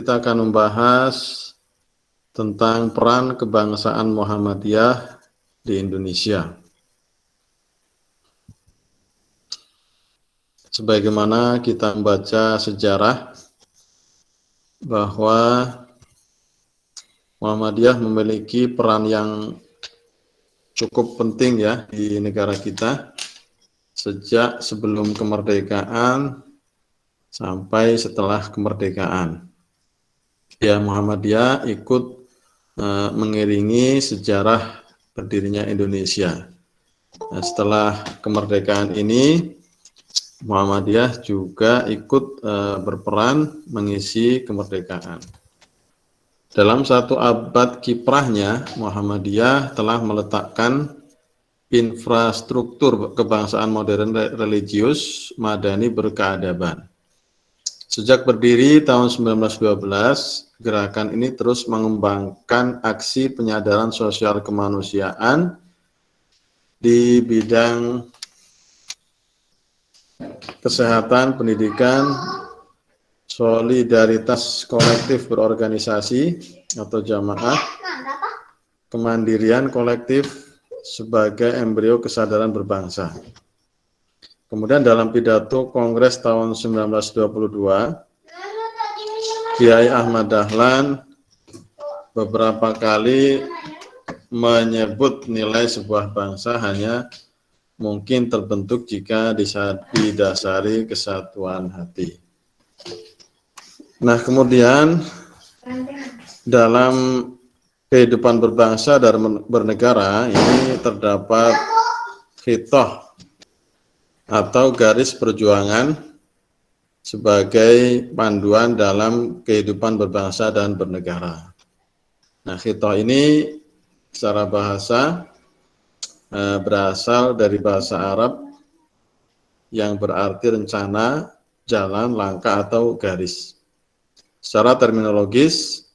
kita akan membahas tentang peran kebangsaan Muhammadiyah di Indonesia. Sebagaimana kita membaca sejarah bahwa Muhammadiyah memiliki peran yang cukup penting ya di negara kita sejak sebelum kemerdekaan sampai setelah kemerdekaan. Ya, Muhammadiyah ikut mengiringi sejarah berdirinya Indonesia. Nah, setelah kemerdekaan ini, Muhammadiyah juga ikut berperan mengisi kemerdekaan. Dalam satu abad kiprahnya, Muhammadiyah telah meletakkan infrastruktur kebangsaan modern religius, madani berkeadaban. Sejak berdiri tahun 1912, gerakan ini terus mengembangkan aksi penyadaran sosial kemanusiaan di bidang kesehatan, pendidikan, solidaritas kolektif berorganisasi atau jamaah, kemandirian kolektif sebagai embrio kesadaran berbangsa. Kemudian dalam pidato Kongres tahun 1922, Kiai Ahmad Dahlan beberapa kali menyebut nilai sebuah bangsa hanya mungkin terbentuk jika didasari kesatuan hati. Nah, kemudian dalam kehidupan berbangsa dan bernegara ini terdapat khitoh atau garis perjuangan sebagai panduan dalam kehidupan berbangsa dan bernegara. Nah, khitoh ini secara bahasa berasal dari bahasa Arab yang berarti rencana, jalan, langkah, atau garis. Secara terminologis,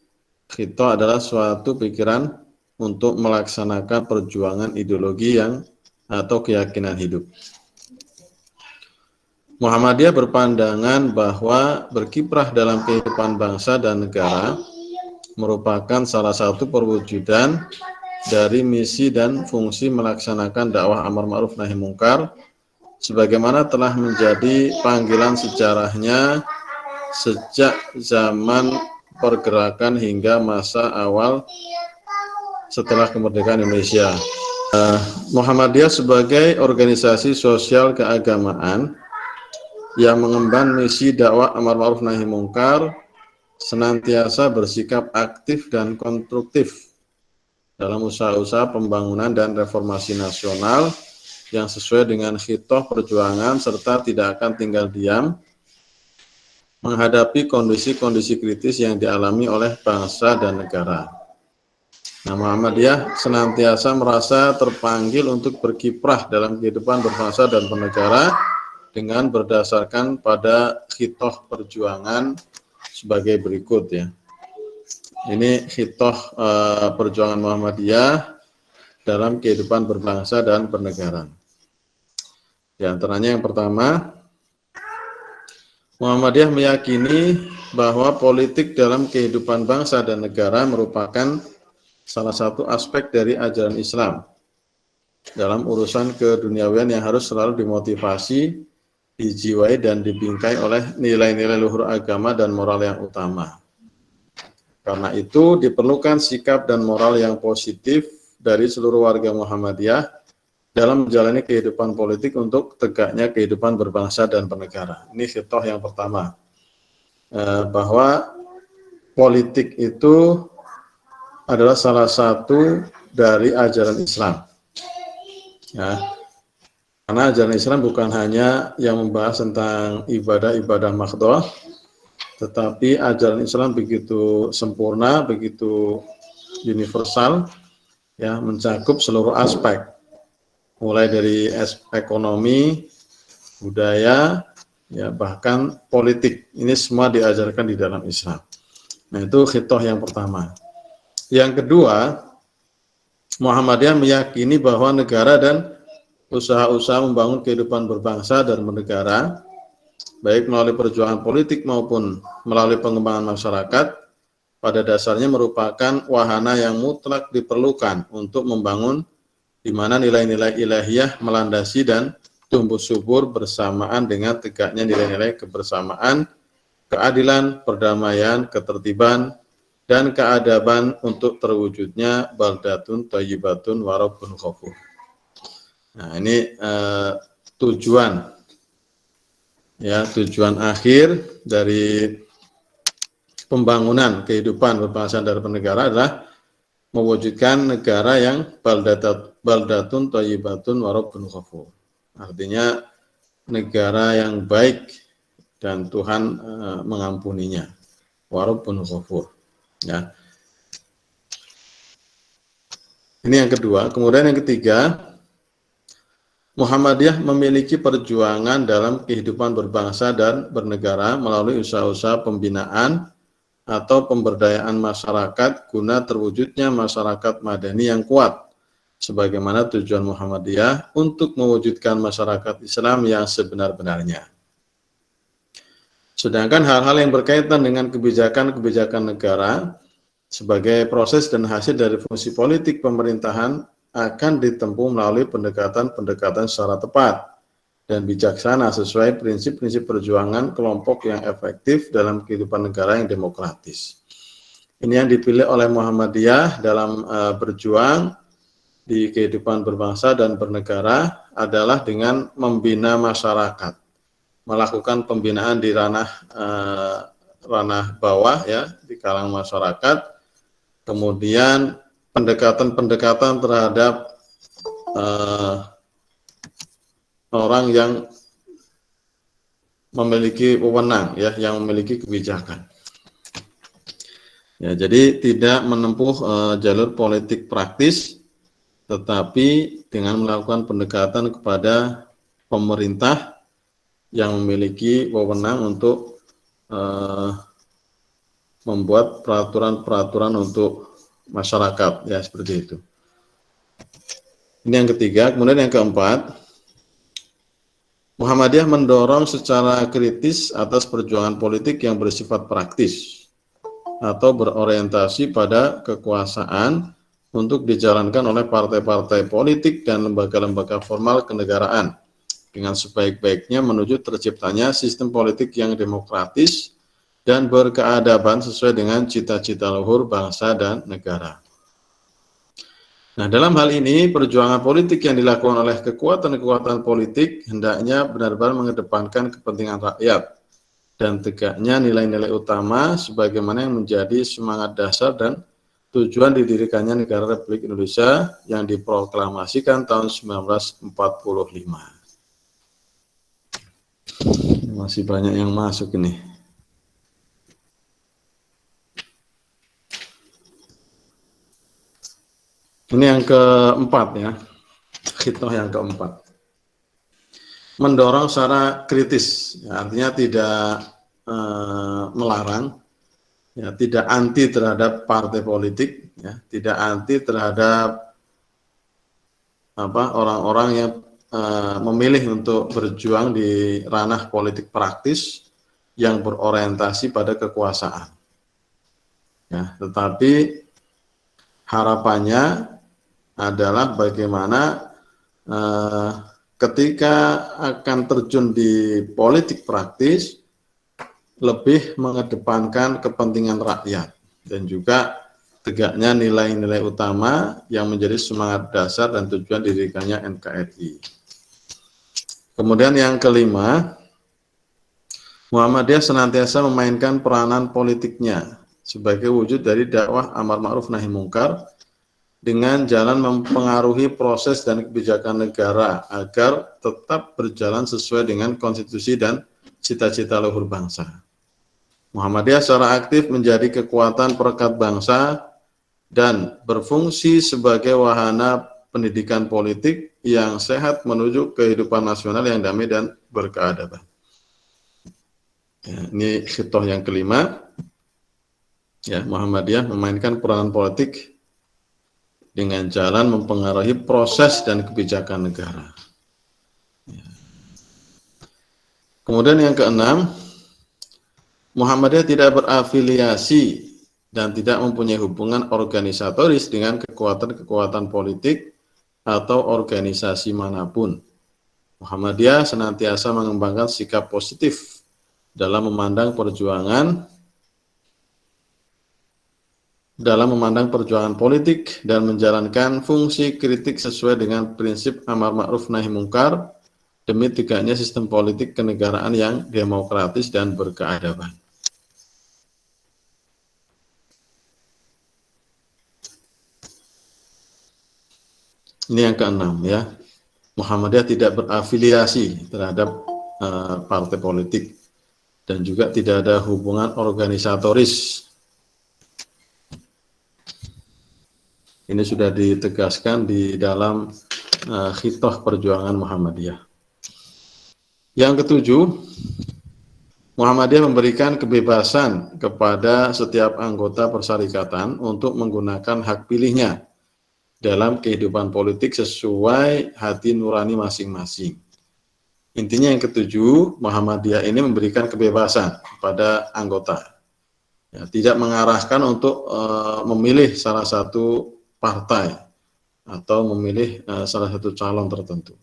khitoh adalah suatu pikiran untuk melaksanakan perjuangan ideologi atau keyakinan hidup. Muhammadiyah berpandangan bahwa berkiprah dalam kehidupan bangsa dan negara merupakan salah satu perwujudan dari misi dan fungsi melaksanakan dakwah amar ma'ruf nahi mungkar sebagaimana telah menjadi panggilan sejarahnya sejak zaman pergerakan hingga masa awal setelah kemerdekaan Indonesia. Muhammadiyah sebagai organisasi sosial keagamaan yang mengemban misi dakwah amar ma'ruf nahi mungkar senantiasa bersikap aktif dan konstruktif dalam usaha-usaha pembangunan dan reformasi nasional yang sesuai dengan khitoh perjuangan serta tidak akan tinggal diam menghadapi kondisi-kondisi kritis yang dialami oleh bangsa dan negara. Nah, Muhammadiyah senantiasa merasa terpanggil untuk berkiprah dalam kehidupan berbangsa dan bernegara dengan berdasarkan pada khitoh perjuangan sebagai berikut ya. Ini khitoh perjuangan Muhammadiyah dalam kehidupan berbangsa dan bernegara. Di antaranya yang pertama, Muhammadiyah meyakini bahwa politik dalam kehidupan bangsa dan negara merupakan salah satu aspek dari ajaran Islam dalam urusan keduniawian yang harus selalu dimotivasi, dijiwai dan dibingkai oleh nilai-nilai luhur agama dan moral yang utama. Karena itu diperlukan sikap dan moral yang positif dari seluruh warga Muhammadiyah dalam menjalani kehidupan politik untuk tegaknya kehidupan berbangsa dan bernegara. Ini khitoh yang pertama, bahwa politik itu adalah salah satu dari ajaran Islam. Ya. Karena ajaran Islam bukan hanya yang membahas tentang ibadah-ibadah mahdhah, tetapi ajaran Islam begitu sempurna, begitu universal, ya, mencakup seluruh aspek, mulai dari aspek ekonomi, budaya, ya, bahkan politik. Ini semua diajarkan di dalam Islam. Nah, itu khitoh yang pertama. Yang kedua, Muhammadiyah meyakini bahwa negara dan usaha-usaha membangun kehidupan berbangsa dan bernegara baik melalui perjuangan politik maupun melalui pengembangan masyarakat, pada dasarnya merupakan wahana yang mutlak diperlukan untuk membangun di mana nilai-nilai ilahiyah melandasi dan tumbuh subur bersamaan dengan tegaknya nilai-nilai kebersamaan, keadilan, perdamaian, ketertiban, dan keadaban untuk terwujudnya baldatun thayyibatun wa rabbun ghafur. Nah, ini tujuan akhir dari pembangunan kehidupan berbangsa dan bernegara adalah mewujudkan negara yang baldatun thayyibatun wa rabbun ghafur. Artinya negara yang baik dan Tuhan mengampuninya. Wa rabbun ghafur. Ya. Ini yang kedua. Kemudian yang ketiga, Muhammadiyah memiliki perjuangan dalam kehidupan berbangsa dan bernegara melalui usaha-usaha pembinaan atau pemberdayaan masyarakat guna terwujudnya masyarakat madani yang kuat, sebagaimana tujuan Muhammadiyah untuk mewujudkan masyarakat Islam yang sebenar-benarnya. Sedangkan hal-hal yang berkaitan dengan kebijakan-kebijakan negara sebagai proses dan hasil dari fungsi politik pemerintahan akan ditempuh melalui pendekatan-pendekatan secara tepat dan bijaksana sesuai prinsip-prinsip perjuangan kelompok yang efektif dalam kehidupan negara yang demokratis. Ini yang dipilih oleh Muhammadiyah dalam berjuang di kehidupan berbangsa dan bernegara adalah dengan membina masyarakat, melakukan pembinaan di ranah bawah ya, di kalangan masyarakat, kemudian pendekatan-pendekatan terhadap orang yang memiliki wewenang ya, yang memiliki kebijakan. Ya, jadi tidak menempuh jalur politik praktis, tetapi dengan melakukan pendekatan kepada pemerintah yang memiliki wewenang untuk membuat peraturan-peraturan untuk masyarakat, ya seperti itu. Ini yang ketiga. Kemudian yang keempat, Muhammadiyah mendorong secara kritis atas perjuangan politik yang bersifat praktis atau berorientasi pada kekuasaan untuk dijalankan oleh partai-partai politik dan lembaga-lembaga formal kenegaraan dengan sebaik-baiknya menuju terciptanya sistem politik yang demokratis dan berkeadaban sesuai dengan cita-cita luhur bangsa dan negara. Nah, dalam hal ini perjuangan politik yang dilakukan oleh kekuatan-kekuatan politik hendaknya benar-benar mengedepankan kepentingan rakyat dan tegaknya nilai-nilai utama sebagaimana yang menjadi semangat dasar dan tujuan didirikannya negara Republik Indonesia yang diproklamasikan tahun 1945. Masih banyak yang masuk ini. Ini yang keempat ya, khitbah yang keempat. Mendorong secara kritis, ya, artinya tidak melarang, ya, tidak anti terhadap partai politik, ya, tidak anti terhadap orang-orang yang memilih untuk berjuang di ranah politik praktis yang berorientasi pada kekuasaan. Ya, tetapi harapannya adalah bagaimana ketika akan terjun di politik praktis lebih mengedepankan kepentingan rakyat dan juga tegaknya nilai-nilai utama yang menjadi semangat dasar dan tujuan didirikannya NKRI. Kemudian yang kelima, Muhammadiyah senantiasa memainkan peranan politiknya sebagai wujud dari dakwah amar ma'ruf nahi mungkar dengan jalan mempengaruhi proses dan kebijakan negara agar tetap berjalan sesuai dengan konstitusi dan cita-cita luhur bangsa. Muhammadiyah secara aktif menjadi kekuatan perekat bangsa dan berfungsi sebagai wahana pendidikan politik yang sehat menuju kehidupan nasional yang damai dan berkeadaban. Ya, ini khitbah yang kelima. Ya, Muhammadiyah memainkan peranan politik dengan jalan mempengaruhi proses dan kebijakan negara. Ya. Kemudian yang keenam, Muhammadiyah tidak berafiliasi dan tidak mempunyai hubungan organisatoris dengan kekuatan-kekuatan politik atau organisasi manapun. Muhammadiyah senantiasa mengembangkan sikap positif dalam memandang perjuangan politik dan menjalankan fungsi kritik sesuai dengan prinsip amar ma'ruf nahi mungkar demi tegaknya sistem politik kenegaraan yang demokratis dan berkeadaban. Ini yang keenam ya. Muhammadiyah tidak berafiliasi terhadap partai politik dan juga tidak ada hubungan organisatoris. Ini sudah ditegaskan di dalam khitoh perjuangan Muhammadiyah. Yang ketujuh, Muhammadiyah memberikan kebebasan kepada setiap anggota persyarikatan untuk menggunakan hak pilihnya dalam kehidupan politik sesuai hati nurani masing-masing. Intinya yang ketujuh, Muhammadiyah ini memberikan kebebasan kepada anggota. Ya, tidak mengarahkan untuk memilih salah satu partai atau memilih salah satu calon tertentu.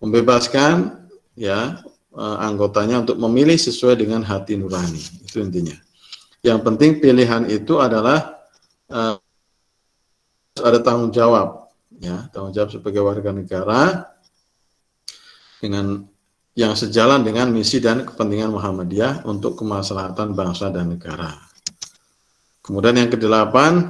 Membebaskan ya anggotanya untuk memilih sesuai dengan hati nurani. Itu intinya. Yang penting pilihan itu adalah ada tanggung jawab, ya, tanggung jawab sebagai warga negara dengan yang sejalan dengan misi dan kepentingan Muhammadiyah untuk kemaslahatan bangsa dan negara. Kemudian yang kedelapan,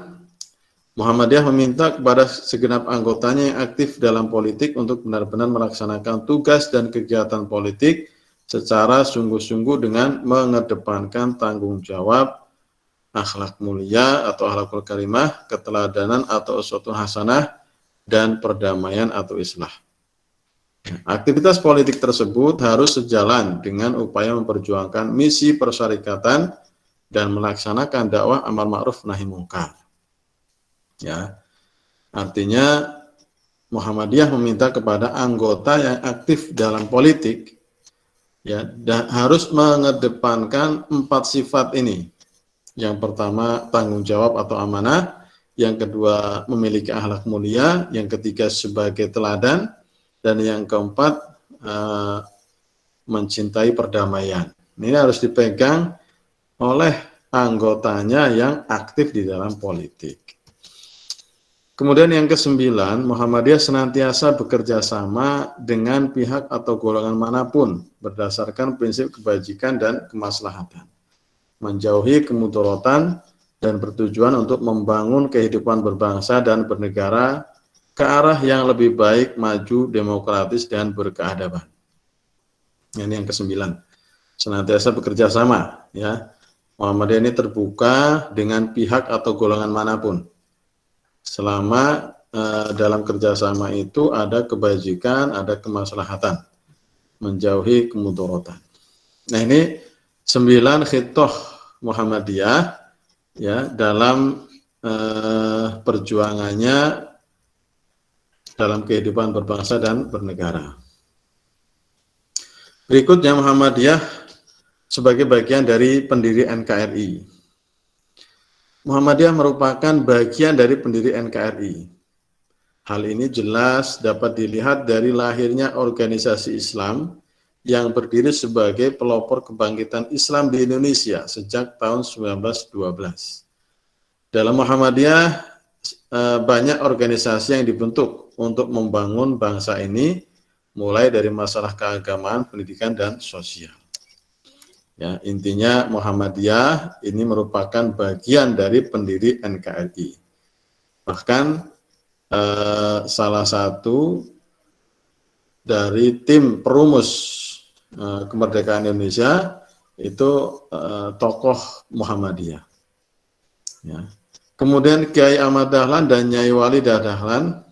Muhammadiyah meminta kepada segenap anggotanya yang aktif dalam politik untuk benar-benar melaksanakan tugas dan kegiatan politik secara sungguh-sungguh dengan mengedepankan tanggung jawab, akhlak mulia atau akhlakul karimah, keteladanan atau uswatun hasanah, dan perdamaian atau islah. Aktivitas politik tersebut harus sejalan dengan upaya memperjuangkan misi persyarikatan dan melaksanakan dakwah amar ma'ruf nahi mungkar. Ya, artinya Muhammadiyah meminta kepada anggota yang aktif dalam politik ya harus mengedepankan 4 sifat ini. Yang pertama tanggung jawab atau amanah, yang kedua memiliki akhlak mulia, yang ketiga sebagai teladan, dan yang keempat mencintai perdamaian. Ini harus dipegang oleh anggotanya yang aktif di dalam politik. Kemudian yang kesembilan, Muhammadiyah senantiasa bekerja sama dengan pihak atau golongan manapun berdasarkan prinsip kebajikan dan kemaslahatan, menjauhi kemudorotan dan bertujuan untuk membangun kehidupan berbangsa dan bernegara ke arah yang lebih baik, maju, demokratis, dan berkeadaban. Ini yang kesembilan, senantiasa bekerja sama. Ya, Muhammadiyah ini terbuka dengan pihak atau golongan manapun, selama dalam kerjasama itu ada kebajikan, ada kemaslahatan, menjauhi kemudorotan. Nah ini 9 khitoh Muhammadiyah ya dalam perjuangannya dalam kehidupan berbangsa dan bernegara. Berikutnya Muhammadiyah sebagai bagian dari pendiri NKRI. Muhammadiyah merupakan bagian dari pendiri NKRI. Hal ini jelas dapat dilihat dari lahirnya organisasi Islam yang berdiri sebagai pelopor kebangkitan Islam di Indonesia sejak tahun 1912. Dalam Muhammadiyah banyak organisasi yang dibentuk untuk membangun bangsa ini, mulai dari masalah keagamaan, pendidikan, dan sosial. Ya, intinya Muhammadiyah ini merupakan bagian dari pendiri NKRI. Bahkan salah satu dari tim perumus kemerdekaan Indonesia itu tokoh Muhammadiyah. Ya. Kemudian Kiai Ahmad Dahlan dan Nyai Walidah Dahlan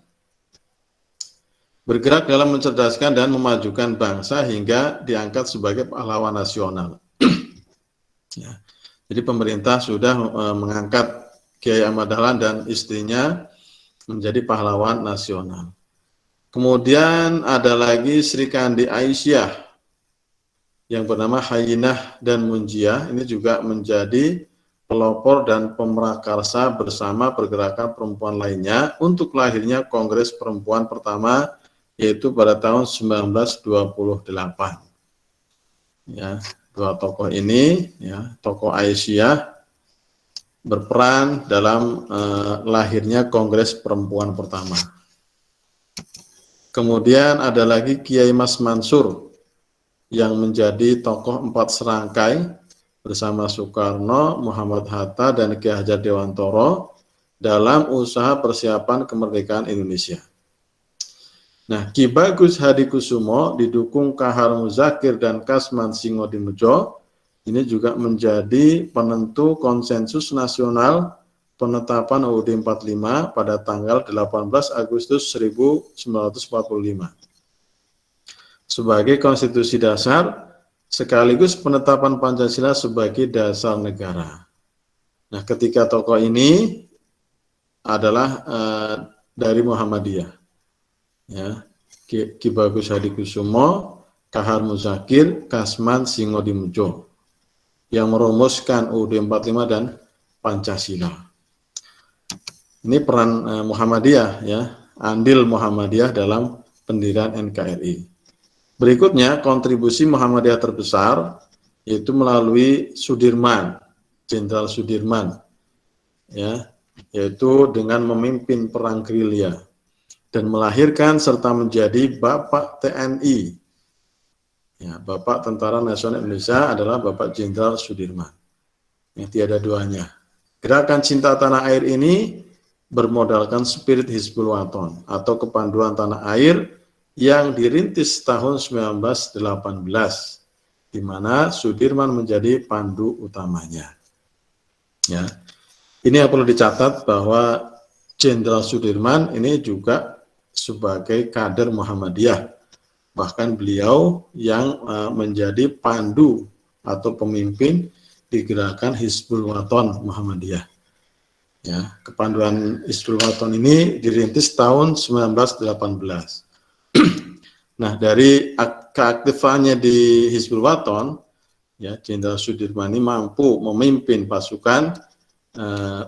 bergerak dalam mencerdaskan dan memajukan bangsa hingga diangkat sebagai pahlawan nasional. Ya. Jadi pemerintah sudah mengangkat Kiai Ahmad Dahlan dan istrinya menjadi pahlawan nasional. Kemudian ada lagi Sri Kandi Aisyah yang bernama Hayyinah dan Munjiah. Ini juga menjadi pelopor dan pemrakarsa bersama pergerakan perempuan lainnya untuk lahirnya Kongres Perempuan pertama, yaitu pada tahun 1928. Ya, dua tokoh ini, ya, tokoh Aisyah berperan dalam lahirnya Kongres Perempuan pertama. Kemudian ada lagi Kiai Mas Mansur yang menjadi tokoh empat serangkai bersama Soekarno, Muhammad Hatta, dan Ki Hajar Dewantoro dalam usaha persiapan kemerdekaan Indonesia. Nah, Ki Bagus Hadikusumo didukung Kahar Muzakir dan Kasman Singodimedjo ini juga menjadi penentu konsensus nasional penetapan UUD 45 pada tanggal 18 Agustus 1945 sebagai konstitusi dasar sekaligus penetapan Pancasila sebagai dasar negara. Nah, ketiga tokoh ini adalah dari Muhammadiyah. Ya, Ki Bagus Hadikusumo, Kahar Muzakir, Kasman Singodimedjo yang merumuskan UUD 45 dan Pancasila. Ini peran Muhammadiyah, ya, andil Muhammadiyah dalam pendirian NKRI. Berikutnya, kontribusi Muhammadiyah terbesar yaitu melalui Sudirman, Jenderal Sudirman, ya, yaitu dengan memimpin perang gerilya dan melahirkan serta menjadi Bapak TNI. Ya, Bapak Tentara Nasional Indonesia adalah Bapak Jenderal Sudirman. Yang tiada duanya. Gerakan cinta tanah air ini bermodalkan spirit Hizbul Waton atau kepanduan tanah air yang dirintis tahun 1918, di mana Sudirman menjadi pandu utamanya. Ya, ini yang perlu dicatat bahwa Jenderal Sudirman ini juga sebagai kader Muhammadiyah, bahkan beliau yang menjadi pandu atau pemimpin di gerakan Hizbul Waton Muhammadiyah. Ya, kepanduan Hizbul Waton ini dirintis tahun 1918. Nah, dari keaktifannya di Hizbul Waton, ya, Jenderal Sudirman ini mampu memimpin pasukan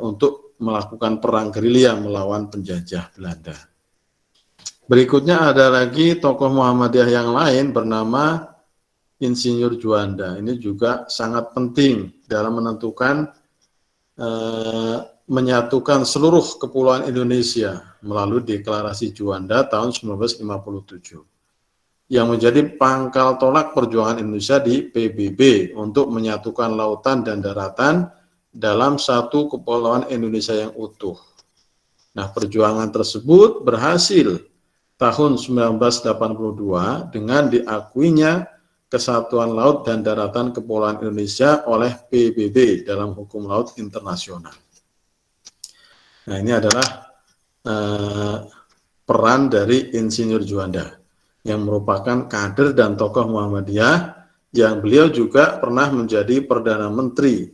untuk melakukan perang gerilya melawan penjajah Belanda. Berikutnya ada lagi tokoh Muhammadiyah yang lain bernama Insinyur Juanda. Ini juga sangat penting dalam menentukan menyatukan seluruh kepulauan Indonesia melalui Deklarasi Juanda tahun 1957 yang menjadi pangkal tolak perjuangan Indonesia di PBB untuk menyatukan lautan dan daratan dalam satu kepulauan Indonesia yang utuh. Nah, perjuangan tersebut berhasil tahun 1982 dengan diakuinya Kesatuan Laut dan Daratan Kepulauan Indonesia oleh PBB dalam hukum laut internasional. Nah, ini adalah peran dari Insinyur Juanda yang merupakan kader dan tokoh Muhammadiyah yang beliau juga pernah menjadi Perdana Menteri,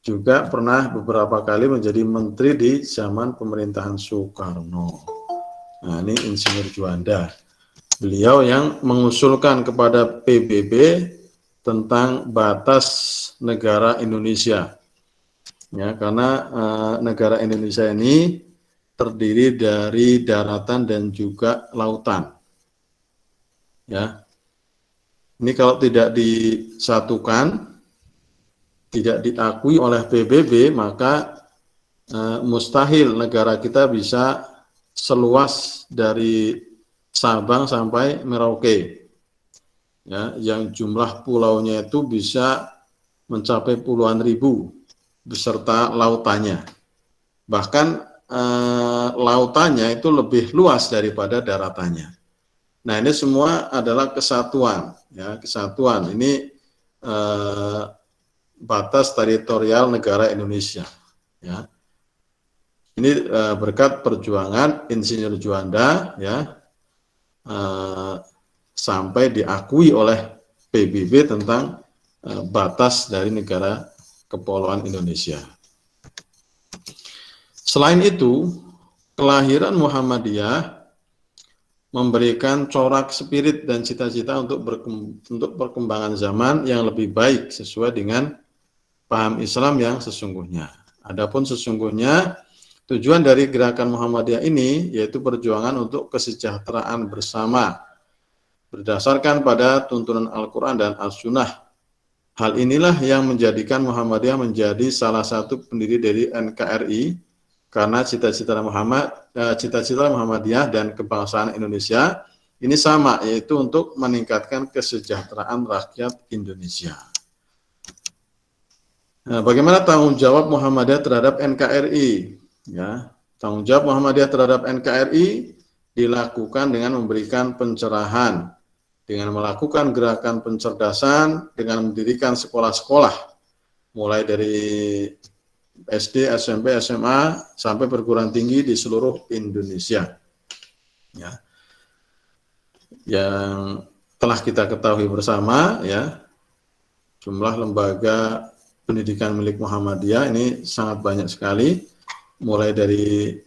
juga pernah beberapa kali menjadi menteri di zaman pemerintahan Soekarno. Nah, ini Insinyur Juanda. Beliau yang mengusulkan kepada PBB tentang batas negara Indonesia. Ya, karena negara Indonesia ini terdiri dari daratan dan juga lautan. Ya, ini kalau tidak disatukan, tidak diakui oleh PBB, maka mustahil negara kita bisa seluas dari Sabang sampai Merauke. Ya, yang jumlah pulaunya itu bisa mencapai puluhan ribu beserta lautannya. Bahkan lautannya itu lebih luas daripada daratannya. Nah, ini semua adalah kesatuan, ya, kesatuan. Ini batas teritorial negara Indonesia. Ya, ini berkat perjuangan Insinyur Juanda, ya, sampai diakui oleh PBB tentang batas dari negara Kepulauan Indonesia. Selain itu, kelahiran Muhammadiyah memberikan corak spirit dan cita-cita untuk perkembangan zaman yang lebih baik sesuai dengan paham Islam yang sesungguhnya. Adapun sesungguhnya tujuan dari gerakan Muhammadiyah ini yaitu perjuangan untuk kesejahteraan bersama berdasarkan pada tuntunan Al-Quran dan As-Sunnah. Hal inilah yang menjadikan Muhammadiyah menjadi salah satu pendiri dari NKRI karena cita-cita Muhammadiyah dan kebangsaan Indonesia ini sama, yaitu untuk meningkatkan kesejahteraan rakyat Indonesia. Nah, bagaimana tanggung jawab Muhammadiyah terhadap NKRI? Ya, tanggung jawab Muhammadiyah terhadap NKRI dilakukan dengan memberikan pencerahan, dengan melakukan gerakan pencerdasan, dengan mendirikan sekolah-sekolah, mulai dari SD, SMP, SMA, sampai perguruan tinggi di seluruh Indonesia. Ya. Yang telah kita ketahui bersama, ya, jumlah lembaga pendidikan milik Muhammadiyah ini sangat banyak sekali, mulai dari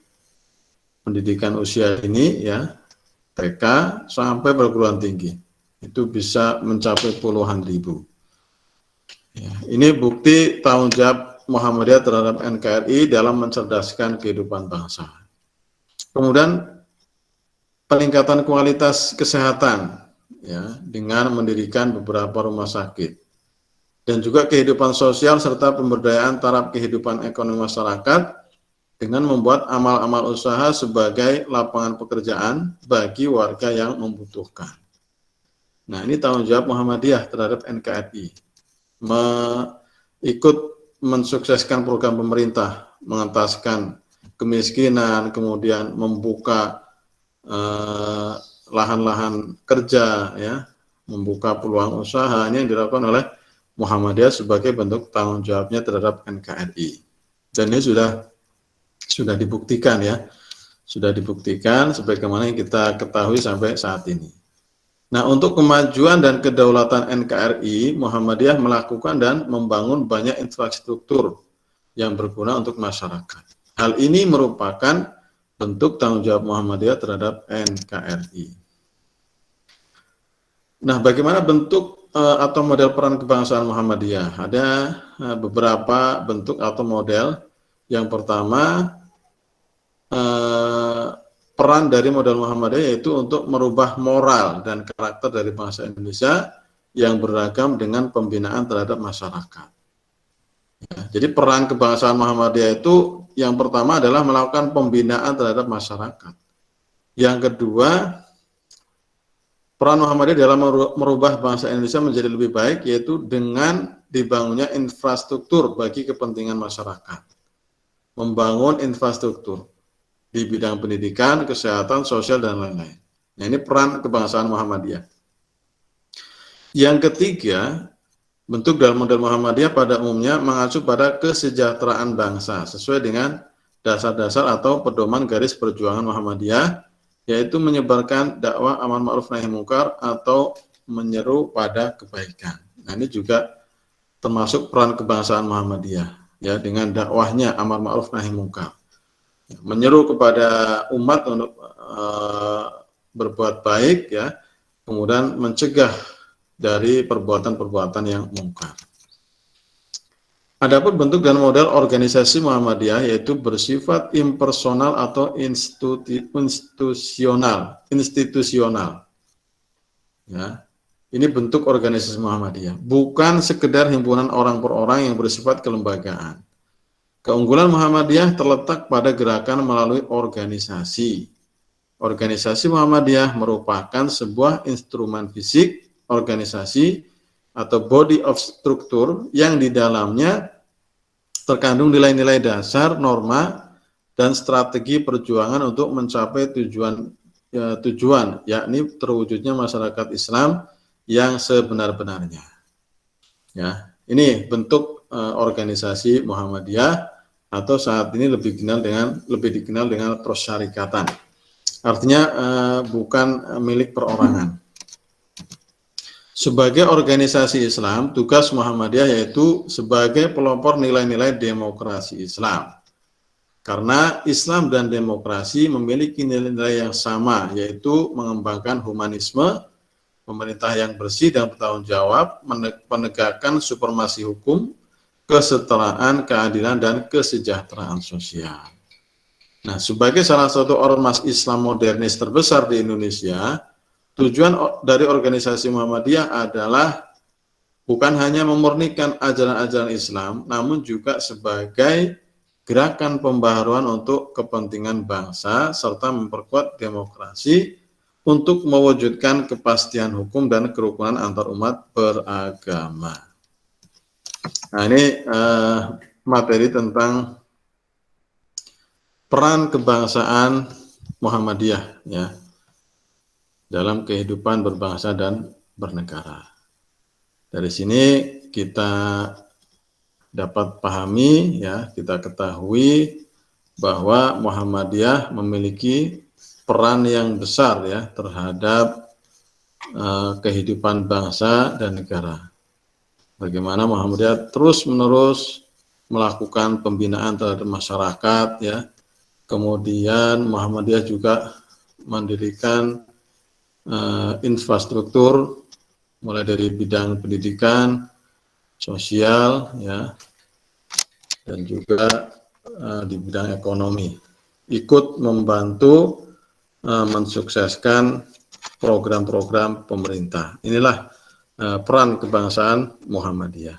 pendidikan usia ini, ya, TK sampai perguruan tinggi, itu bisa mencapai puluhan ribu. Ya, ini bukti tanggung jawab Muhammadiyah terhadap NKRI dalam mencerdaskan kehidupan bangsa. Kemudian peningkatan kualitas kesehatan, ya, dengan mendirikan beberapa rumah sakit, dan juga kehidupan sosial serta pemberdayaan taraf kehidupan ekonomi masyarakat dengan membuat amal-amal usaha sebagai lapangan pekerjaan bagi warga yang membutuhkan. Nah, ini tanggung jawab Muhammadiyah terhadap NKRI. Ikut mensukseskan program pemerintah, mengentaskan kemiskinan, kemudian membuka lahan-lahan kerja, ya, membuka peluang usaha, ini yang dilakukan oleh Muhammadiyah sebagai bentuk tanggung jawabnya terhadap NKRI. Dan ini sudah dibuktikan, ya, sudah dibuktikan sebagaimana yang kita ketahui sampai saat ini. Nah, untuk kemajuan dan kedaulatan NKRI, Muhammadiyah melakukan dan membangun banyak infrastruktur yang berguna untuk masyarakat. Hal ini merupakan bentuk tanggung jawab Muhammadiyah terhadap NKRI. Nah, bagaimana bentuk atau model peran kebangsaan Muhammadiyah? Ada beberapa bentuk atau model. Yang pertama, peran dari model Muhammadiyah yaitu untuk merubah moral dan karakter dari bangsa Indonesia yang beragam dengan pembinaan terhadap masyarakat. Ya, jadi peran kebangsaan Muhammadiyah itu yang pertama adalah melakukan pembinaan terhadap masyarakat. Yang kedua, peran Muhammadiyah dalam merubah bangsa Indonesia menjadi lebih baik yaitu dengan dibangunnya infrastruktur bagi kepentingan masyarakat. Membangun infrastruktur di bidang pendidikan, kesehatan, sosial, dan lain-lain. Nah, ini peran kebangsaan Muhammadiyah. Yang ketiga, bentuk dalam model Muhammadiyah pada umumnya mengacu pada kesejahteraan bangsa sesuai dengan dasar-dasar atau pedoman garis perjuangan Muhammadiyah, yaitu menyebarkan dakwah amar ma'ruf nahi munkar atau menyeru pada kebaikan. Nah, ini juga termasuk peran kebangsaan Muhammadiyah, ya, dengan dakwahnya amar ma'ruf nahi munkar. Menyeru kepada umat untuk berbuat baik, ya, kemudian mencegah dari perbuatan-perbuatan yang mungkar. Adapun bentuk dan model organisasi Muhammadiyah yaitu bersifat impersonal atau institusional. Ya, ini bentuk organisasi Muhammadiyah, bukan sekedar himpunan orang per orang yang bersifat kelembagaan. Keunggulan Muhammadiyah terletak pada gerakan melalui organisasi. Organisasi Muhammadiyah merupakan sebuah instrumen fisik, organisasi, atau body of structure yang di dalamnya terkandung nilai-nilai dasar, norma, dan strategi perjuangan untuk mencapai tujuan, yakni terwujudnya masyarakat Islam yang sebenar-benarnya. Ya, ini bentuk organisasi Muhammadiyah, atau saat ini lebih dikenal dengan persyarikatan. Artinya bukan milik perorangan. Sebagai organisasi Islam, tugas Muhammadiyah yaitu sebagai pelopor nilai-nilai demokrasi Islam. Karena Islam dan demokrasi memiliki nilai-nilai yang sama, yaitu mengembangkan humanisme, pemerintah yang bersih dan bertanggung jawab, menegakkan supremasi hukum, kesetaraan, keadilan, dan kesejahteraan sosial. Nah, sebagai salah satu ormas Islam modernis terbesar di Indonesia, tujuan dari organisasi Muhammadiyah adalah bukan hanya memurnikan ajaran-ajaran Islam, namun juga sebagai gerakan pembaharuan untuk kepentingan bangsa, serta memperkuat demokrasi untuk mewujudkan kepastian hukum dan kerukunan antar umat beragama. Nah, ini materi tentang peran kebangsaan Muhammadiyah ya dalam kehidupan berbangsa dan bernegara. Dari sini kita dapat pahami ya, kita ketahui bahwa Muhammadiyah memiliki peran yang besar ya terhadap kehidupan bangsa dan negara. Bagaimana Muhammadiyah terus-menerus melakukan pembinaan terhadap masyarakat ya. Kemudian Muhammadiyah juga mendirikan infrastruktur mulai dari bidang pendidikan, sosial ya, dan juga di bidang ekonomi, ikut membantu mensukseskan program-program pemerintah. Inilah peran kebangsaan Muhammadiyah.